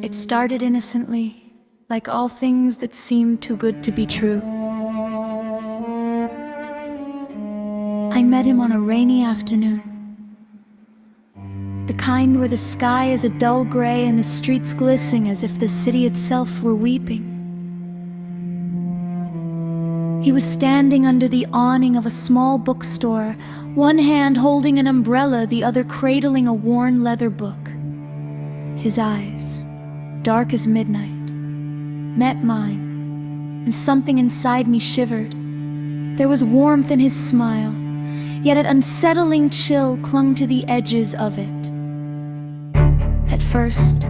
It started innocently, like all things that seem too good to be true. I met him on a rainy afternoon, the kind where the sky is a dull gray and the streets glisten as if the city itself were weeping. He was standing under the awning of a small bookstore, one hand holding an umbrella, the other cradling a worn leather book. His eyes, dark as midnight, met mine, and something inside me shivered. There was warmth in his smile, yet an unsettling chill clung to the edges of it. At first,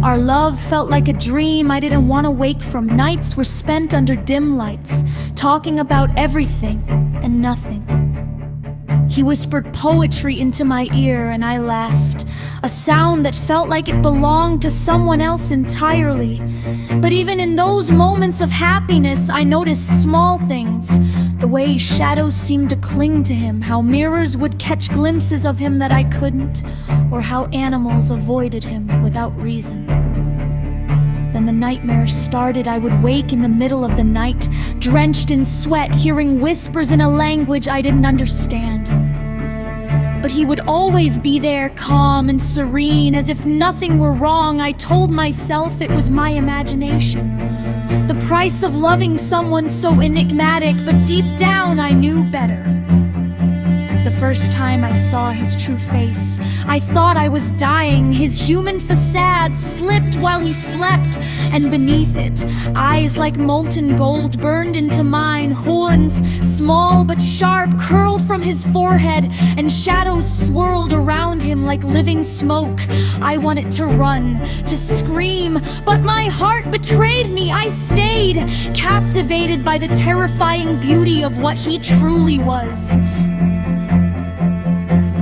our love felt like a dream I didn't want to wake from. Nights were spent under dim lights, talking about everything and nothing. He whispered poetry into my ear and I laughed, a sound that felt like it belonged to someone else entirely. But even in those moments of happiness, I noticed small things. The way shadows seemed to cling to him, how mirrors would catch glimpses of him that I couldn't, or how animals avoided him without reason. Then the nightmares started. I would wake in the middle of the night, drenched in sweat, hearing whispers in a language I didn't understand. But he would always be there, calm and serene, as if nothing were wrong. I told myself it was my imagination, the price of loving someone so enigmatic, but deep down I knew better. The first time I saw his true face, I thought I was dying. His human facade slipped while he slept, and beneath it, eyes like molten gold burned into mine. Horns, small but sharp, curled from his forehead, and shadows swirled around him like living smoke. I wanted to run, to scream, but my heart betrayed me. I stayed, captivated by the terrifying beauty of what he truly was.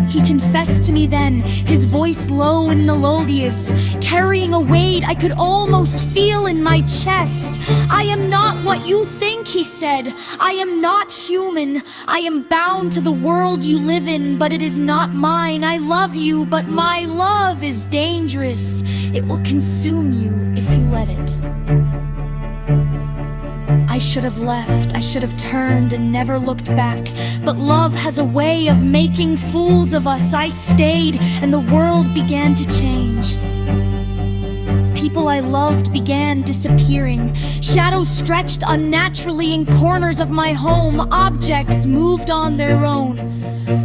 He confessed to me then, his voice low and melodious, carrying a weight I could almost feel in my chest. I am not what you think, he said. I am not human. I am bound to the world you live in, but it is not mine. I love you, but my love is dangerous. It will consume you if you let it. I should have left, I should have turned and never looked back. But love has a way of making fools of us. I stayed, and the world began to change. People I loved began disappearing. Shadows stretched unnaturally in corners of my home. Objects moved on their own.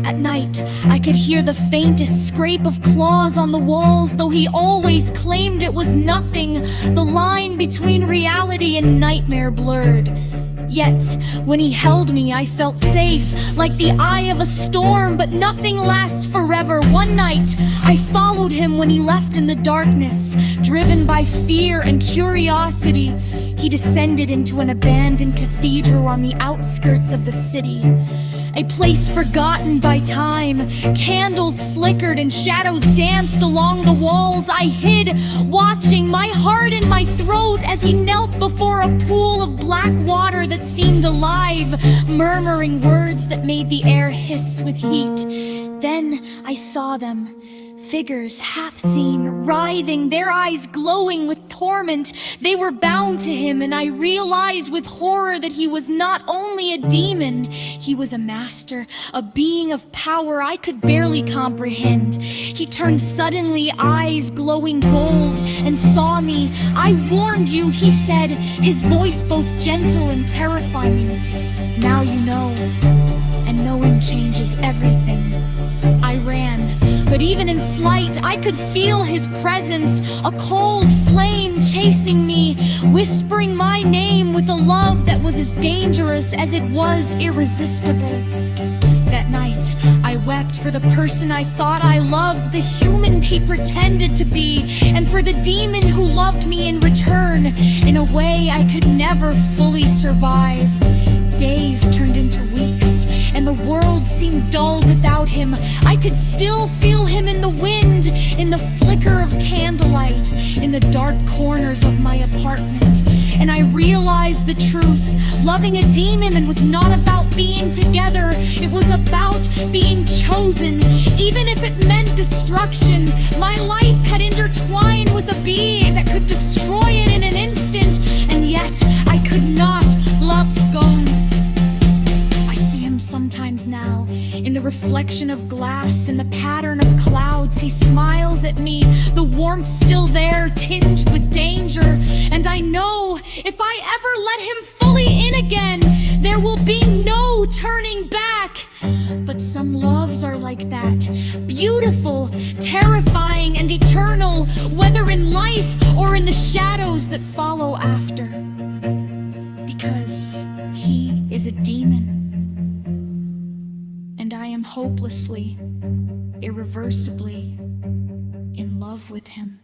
At night, I could hear the faintest scrape of claws on the walls, though he always claimed it was nothing. The line between reality and nightmare blurred. Yet, when he held me, I felt safe, like the eye of a storm, but nothing lasts forever. One night, I followed him when he left in the darkness, driven by fear and curiosity. He descended into an abandoned cathedral on the outskirts of the city. A place forgotten by time. Candles flickered and shadows danced along the walls. I hid, watching, my heart in my throat, as he knelt before a pool of black water that seemed alive, murmuring words that made the air hiss with heat. Then I saw them. Figures half seen, writhing, their eyes glowing with torment. They were bound to him, and I realized with horror that he was not only a demon, he was a master, a being of power I could barely comprehend. He turned suddenly, eyes glowing gold, and saw me. I warned you, he said, his voice both gentle and terrifying. Now you know, and knowing changes everything. I ran. But even in flight, I could feel his presence, a cold flame chasing me, whispering my name with a love that was as dangerous as it was irresistible. That night, I wept for the person I thought I loved, the human he pretended to be, and for the demon who loved me in return, in a way I could never fully survive. Days turned into weeks, and the world seemed dull without him. I could still feel him in the wind, in the flicker of candlelight, in the dark corners of my apartment. And I realized the truth. Loving a demon was not about being together. It was about being chosen. Even if it meant destruction, my life had intertwined with a being that could destroy it in an instant, and yet I could not let go. I see him sometimes now, in the reflection of glass, in the pattern of clouds. He smiles at me, the warmth still there, tinged with danger. And I know if I ever let him fully in again, there will be no turning back. But some loves are like that, beautiful, terrifying, and eternal, whether in life or in the shadows that follow after. Because he is a demon, and I am hopelessly, irreversibly in love with him.